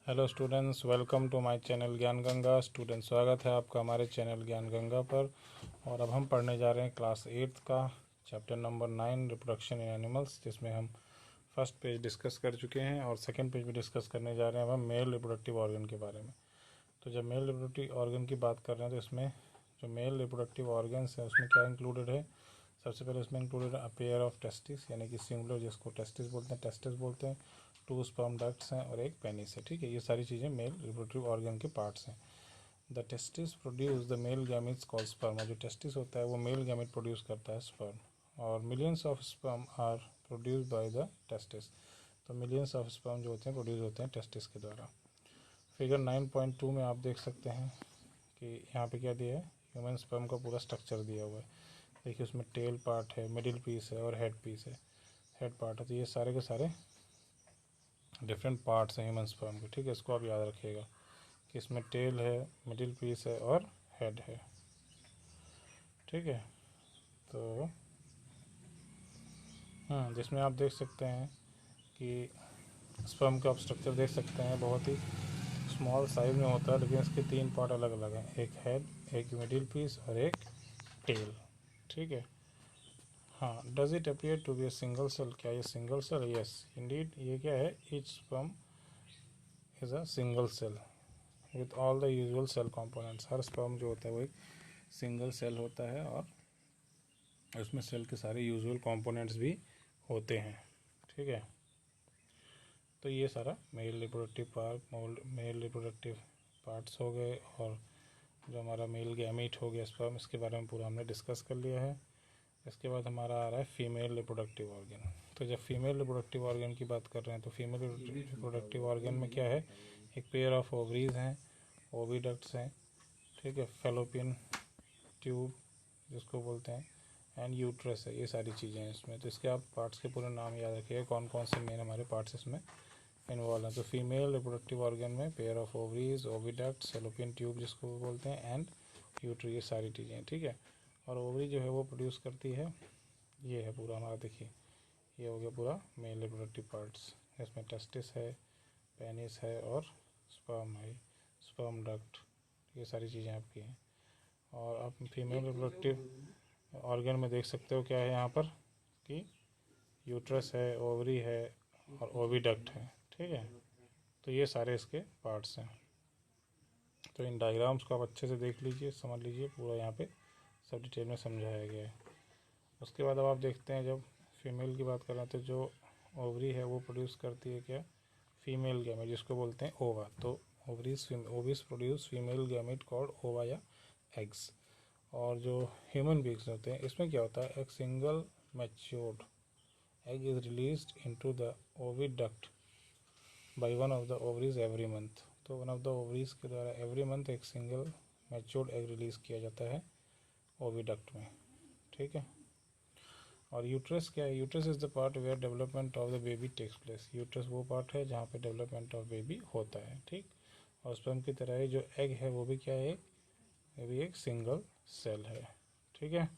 Hello students, welcome to my channel Gyan Ganga. Student, स्वागत है आपका हमारे चैनल ज्ञान गंगा पर। और अब हम पढ़ने जा रहे हैं क्लास 8 का chapter number 9 reproduction in animals, जिसमें हम फर्स्ट पेज डिस्कस कर चुके हैं और सेकंड पेज भी डिस्कस करने जा रहे हैं अब हम मेल रिप्रोडक्टिव ऑर्गन के बारे में। तो जब मेल रिप्रोडक्टिव ऑर्गन की बात कर रहे हैं तो इसमें जो मेल रिप्रोडक्टिव ऑर्गन्स हैं उसमें क्या इंक्लूडेड है। सबसे पहले इसमें included a pair of testis, यानी कि सिंगुलर, जिसको टेस्टिस बोलते हैं, 2 स्पर्म डक्ट्स हैं और एक पेनिस है। ठीक है, ये सारी चीज़ें मेल रिप्रोडक्टिव ऑर्गन के पार्ट्स हैं। The testis produce the male gametes called sperm, जो टेस्टिस होता है वो मेल गैमेट प्रोड्यूस करता है स्पर्म। और millions of sperm are produce by the testis, तो मिलियंस ऑफ स्पर्म जो होते हैं प्रोड्यूस होते हैं टेस्टिस के द्वारा। फिगर 9.2 में आप देख सकते हैं कि यहाँ पे क्या दिया है, ह्यूमन स्पर्म का पूरा स्ट्रक्चर दिया हुआ है। देखिए उसमें टेल पार्ट है, मिडिल पीस है और हेड पीस है, हेड पार्ट है। तो ये सारे के सारे डिफरेंट पार्ट्स हैं ह्यूमन स्पर्म के। ठीक है, इसको आप याद रखिएगा कि इसमें टेल है, मिडिल पीस है और हेड है। ठीक है, तो जिसमें आप देख सकते हैं कि स्पर्म का आप स्ट्रक्चर देख सकते हैं, बहुत ही स्मॉल साइज में होता है, लेकिन इसके 3 पार्ट अलग अलग हैं, एक हेड, एक मिडिल पीस और एक टेल। ठीक है, हाँ। Does it appear to be a single cell, क्या ये सिंगल सेल? यस इंडीड, ये क्या है, each sperm is a single cell with all the usual cell components. हर स्पर्म जो होता है वो एक सिंगल सेल होता है और उसमें सेल के सारे यूजुअल कंपोनेंट्स भी होते हैं। ठीक है, तो ये सारा मेल रिप्रोडक्टिव पार्ट्स हो गए, और जो हमारा मेल गैमीट हो गया स्पर्म, इसके बारे में पूरा हमने डिस्कस कर लिया है। इसके बाद हमारा आ रहा है फीमेल रिप्रोडक्टिव ऑर्गन। तो जब फीमेल रिप्रोडक्टिव ऑर्गन की बात कर रहे हैं तो फीमेल रिप्रोडक्टिव ऑर्गन में क्या है, एक पेयर ऑफ ओवरीज हैं, ओविडक्ट्स हैं, ठीक है, फैलोपियन ट्यूब जिसको बोलते हैं, एंड यूट्रस है। ये सारी चीज़ें हैं इसमें। तो इसके आप पार्ट्स के पूरे नाम याद रखिएगा, कौन कौन से मेन हमारे पार्ट्स इसमें इन्वॉल्व हैं। तो फीमेल रिप्रोडक्टिव ऑर्गन में pair of ovaries, oviduct, fallopian tube जिसको बोलते हैं, एंड यूट्र, ये सारी चीज़ें। ठीक है, और ओवरी जो है वो प्रोड्यूस करती है, ये है पूरा हमारा, देखिए ये हो गया पूरा मेल रिप्रोडक्टिव पार्ट्स। इसमें टेस्टिस है, पेनिस है और स्पर्म है, स्पर्म डक्ट, ये सारी चीज़ें आपकी हैं। और आप फीमेल रिप्रोडक्टिव ऑर्गन में देख सकते हो क्या है यहाँ पर, कि यूट्रस है, ओवरी है और ओविडक्ट है। ठीक है, तो ये सारे इसके पार्ट्स हैं। तो इन डायग्राम्स को आप अच्छे से देख लीजिए, समझ लीजिए, पूरा यहाँ पे सब डिटेल में समझाया गया है। उसके बाद अब आप देखते हैं, जब फीमेल की बात कर रहे हैं तो जो ओवरी है वो प्रोड्यूस करती है क्या, फीमेल गैमेट जिसको बोलते हैं ओवा। तो Ovis produce female gamete called ओवा या एग्स। और जो ह्यूमन बींग्स होते हैं इसमें क्या होता है, एक single matured egg is released into the oviduct by one of the ovaries every month. तो वन ऑफ द ओवरीज के द्वारा एवरी मंथ एक सिंगल मैच्योर्ड एग रिलीज़ किया जाता है ओविडक्ट में। ठीक है, और यूट्रस क्या है, uterus is the part where development of the baby takes place. Uterus वो पार्ट है जहाँ पे डेवलपमेंट ऑफ बेबी होता है। ठीक, और स्पर्म की तरह ही जो एग है वो भी क्या है, ये भी एक सिंगल सेल है। ठीक है,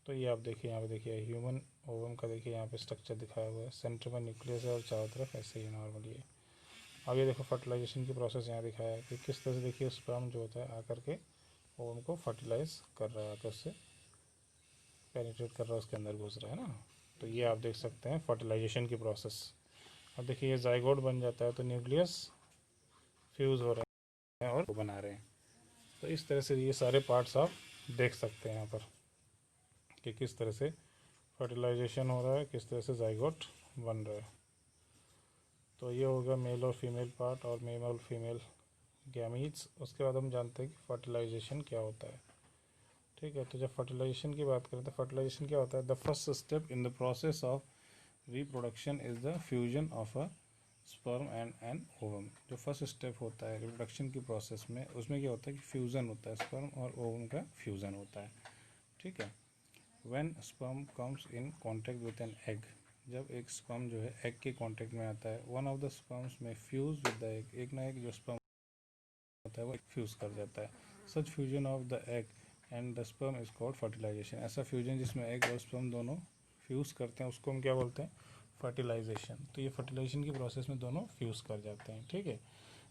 तो ये आप देखिए, यहाँ पे देखिए ह्यूमन ओवम का, देखिए यहाँ पे स्ट्रक्चर दिखाया हुआ है, सेंटर में न्यूक्लियस है और चारों तरफ ऐसे ही नॉर्मली है। अब ये देखो फर्टिलाइजेशन की प्रोसेस यहाँ दिखाया है कि किस तरह से, देखिए स्पर्म जो होता है आकर के ओवम को फर्टिलाइज कर रहा है, आकर उससे पेनिट्रेट कर रहा है, उसके अंदर घुस रहा है ना। तो ये आप देख सकते हैं फर्टिलाइजेशन की प्रोसेस। अब देखिए ये जाइगोट बन जाता है तो न्यूक्लियस फ्यूज़ हो रहा है और बना रहे हैं। तो इस तरह से ये सारे पार्ट्स आप देख सकते हैं यहाँ पर कि किस तरह से फर्टिलाइजेशन हो रहा है, किस तरह से जाइगोट बन रहा है। तो ये होगा मेल और फीमेल पार्ट और मेल और फीमेल गैमीट्स। उसके बाद हम जानते हैं कि फर्टिलाइजेशन क्या होता है। ठीक है, तो जब फर्टिलाइजेशन की बात करें तो फर्टिलाइजेशन क्या होता है, the first step in the process of reproduction is the fusion of a sperm and an ovum. जो फर्स्ट स्टेप होता है रिप्रोडक्शन की प्रोसेस में, उसमें क्या होता है कि फ्यूज़न होता है, स्पर्म और ओवम का फ्यूज़न होता है। ठीक है, when sperm comes in contact with an egg, जब एक स्पर्म जो है एग के कॉन्टैक्ट में आता है, वन ऑफ द स्पर्म्स में फ्यूज विद द एग, एक ना एक जो स्पर्म होता है वो फ्यूज़ कर जाता है। Such fusion of the egg and the sperm is called fertilization. ऐसा फ्यूजन जिसमें एग और स्पर्म दोनों फ्यूज़ करते हैं उसको हम क्या बोलते हैं, फर्टिलाइजेशन। तो ये फर्टिलाइजेशन की प्रोसेस में दोनों फ्यूज़ कर जाते हैं, ठीक है।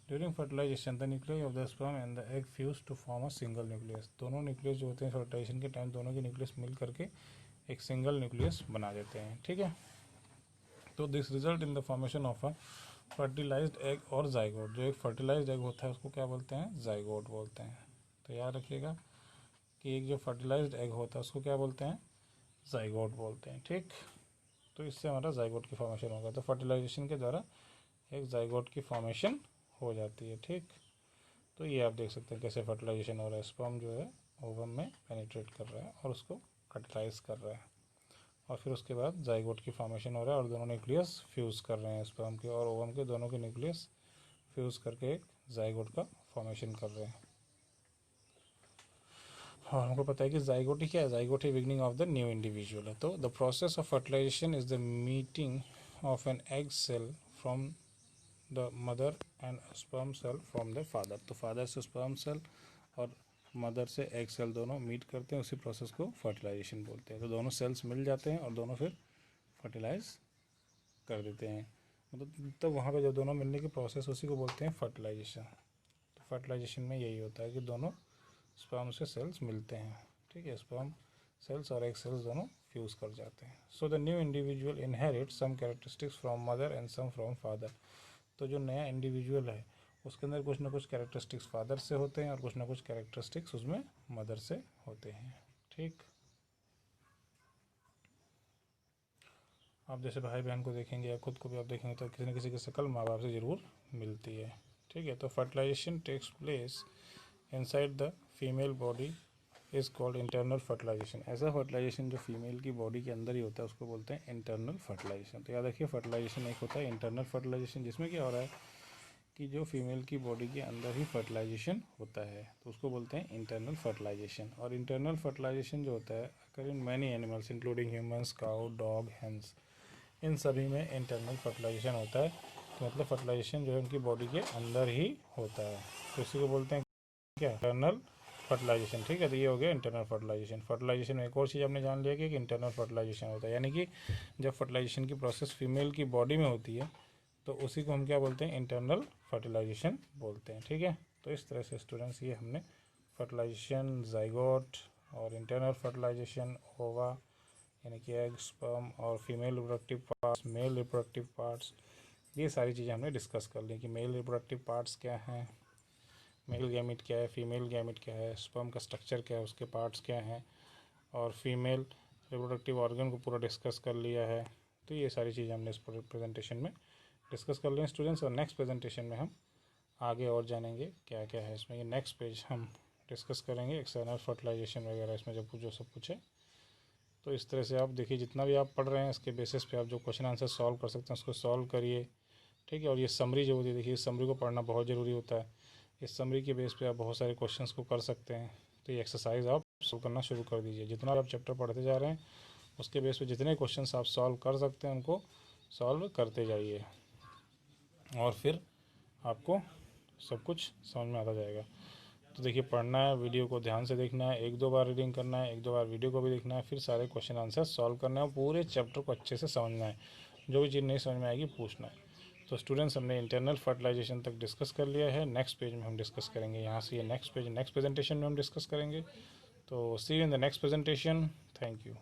During fertilisation the nucleus of the sperm and the egg fuse to form a single nucleus. दोनों न्यूक्लियस जो होते हैं फर्टिलाइजेशन के टाइम दोनों के न्यूक्लियस मिल करके एक सिंगल न्यूक्लियस बना देते हैं, ठीक है। तो this result in the formation of a fertilised egg और जाइगोट। जो एक फर्टिलाइज्ड एग होता है उसको क्या बोलते हैं, जाइगोट बोलते हैं। तो याद रखिएगा कि एक जो फर्टिलाइज्ड एग होता है उसको क्या बोलते हैं, जाइगोट बोलते हैं, ठीक। तो इससे हमारा जाइगोट की फॉर्मेशन होगा। तो फर्टिलाइजेशन के द्वारा एक जाइगोट की फॉर्मेशन हो जाती है, ठीक। तो ये आप देख सकते हैं कैसे फर्टिलाइजेशन हो रहा है। स्पर्म जो है ओवम में पेनिट्रेट कर रहा है और उसको फर्टिलाइज कर रहा है, और फिर उसके बाद जाइगोट की फॉर्मेशन हो रहा है और दोनों न्यूक्लियस फ्यूज़ कर रहे हैं। स्पर्म के और ओवम के दोनों के न्यूक्लियस फ्यूज़ करके एक जाइगोट का फॉर्मेशन कर रहे हैं। और हमको पता है कि जाइगोट ही क्या है, जाइगोट है beginning of the new individual है। तो the process of fertilisation is the meeting of an egg cell from the mother and sperm cell from the father. तो फादर से स्पर्म सेल और मदर से egg cell दोनों meet करते हैं, उसी प्रोसेस को फर्टिलाइजेशन बोलते हैं। तो दोनों सेल्स मिल जाते हैं और दोनों फिर फर्टिलाइज कर देते हैं। मतलब तब वहाँ पे जब दोनों मिलने की प्रोसेस उसी को बोलते हैं फर्टिलाइजेशन। तो फर्टिलाइजेशन में यही होता है कि दोनों स्पर्म से सेल्स मिलते हैं, ठीक है। स्पर्म सेल्स और एग सेल्स दोनों फ्यूज़ कर जाते हैं। So the new individual inherit some characteristics from mother and some from father. तो जो नया इंडिविजुअल है उसके अंदर कुछ ना कुछ कैरेक्टरिस्टिक्स फादर से होते हैं और कुछ ना कुछ कैरेक्टरिस्टिक्स उसमें मदर से होते हैं, ठीक। आप जैसे भाई बहन को देखेंगे या खुद को भी आप देखेंगे तो किसी न किसी की शक्ल माँ बाप से ज़रूर मिलती है, ठीक है। तो fertilisation takes place inside the female body is called internal fertilisation. ऐसा फर्टिलाइजेशन जो फीमेल की बॉडी के अंदर ही होता है उसको बोलते हैं इंटरनल फर्टिलाइजेशन। तो याद रखिए फर्टिलाइजेशन एक होता है इंटरनल फर्टिलाइजेशन, जिसमें क्या हो रहा है कि जो फीमेल की बॉडी के अंदर ही फर्टिलाइजेशन होता है तो उसको बोलते हैं इंटरनल फर्टिलाइजेशन। और इंटरनल फर्टिलाइजेशन जो होता है अगर in many animals including humans, cow, dog, hens, इन सभी में इंटरनल फर्टिलाइजेशन होता है। तो मतलब फर्टिलाइजेशन जो है उनकी बॉडी के अंदर ही होता है, तो इसी को बोलते हैं क्या, इंटरनल फर्टिलाइजेशन, ठीक है। तो ये हो गया इंटरनल फर्टिलाइजेशन। फर्टिलाइजेशन में एक और चीज़ आपने जान लिया कि इंटरनल फर्टिलाइजेशन होता है, यानी कि जब फर्टिलाइजेशन की प्रोसेस फीमेल की बॉडी में होती है तो उसी को हम क्या बोलते हैं, इंटरनल फर्टिलाइजेशन बोलते हैं, ठीक है। तो इस तरह से स्टूडेंट्स ये हमने फर्टिलाइजेशन, जाइगोट और इंटरनल फर्टिलाइजेशन, ओवा यानी कि एग, स्पर्म और female reproductive parts, male reproductive parts, ये सारी चीज़ें हमने डिस्कस कर ली कि मेल रिप्रोडक्टिव पार्ट्स क्या हैं, मेल गैमिट क्या है, फीमेल गैमिट क्या है, स्पर्म का स्ट्रक्चर क्या है, उसके पार्ट्स क्या हैं, और फीमेल रिप्रोडक्टिव ऑर्गन को पूरा डिस्कस कर लिया है। तो ये सारी चीज़ें हमने इस प्रेजेंटेशन में डिस्कस कर लिए स्टूडेंट्स। और नेक्स्ट प्रेजेंटेशन में हम आगे और जानेंगे क्या क्या है इसमें। ये नेक्स्ट पेज हम डिस्कस करेंगे एक्सटर्नल फर्टिलाइजेशन वगैरह इसमें जो सब कुछ है। तो इस तरह से आप देखिए जितना भी आप पढ़ रहे हैं इसके बेसिस पे आप जो क्वेश्चन आंसर सॉल्व कर सकते हैं उसको सॉल्व करिए, ठीक है। और ये समरी जो होती है, देखिए इस समरी को पढ़ना बहुत ज़रूरी होता है। इस समरी के बेस पे आप बहुत सारे क्वेश्चंस को कर सकते हैं। तो ये एक्सरसाइज आप सॉल्व करना शुरू कर दीजिए। जितना आप चैप्टर पढ़ते जा रहे हैं उसके बेस पे जितने क्वेश्चंस आप सॉल्व कर सकते हैं उनको सॉल्व करते जाइए और फिर आपको सब कुछ समझ में आता जाएगा। तो देखिए पढ़ना है, वीडियो को ध्यान से देखना है, एक दो बार रीडिंग करना है, एक दो बार वीडियो को भी देखना है, फिर सारे क्वेश्चन आंसर सॉल्व करना है, पूरे चैप्टर को अच्छे से समझना है। जो भी चीज़ नहीं समझ में आएगी पूछना है। तो स्टूडेंट्स हमने इंटरनल फर्टिलाइजेशन तक डिस्कस कर लिया है। नेक्स्ट पेज में हम डिस्कस करेंगे, यहाँ से ये नेक्स्ट पेज नेक्स्ट प्रेजेंटेशन में हम डिस्कस करेंगे। तो see you in the next presentation. Thank you.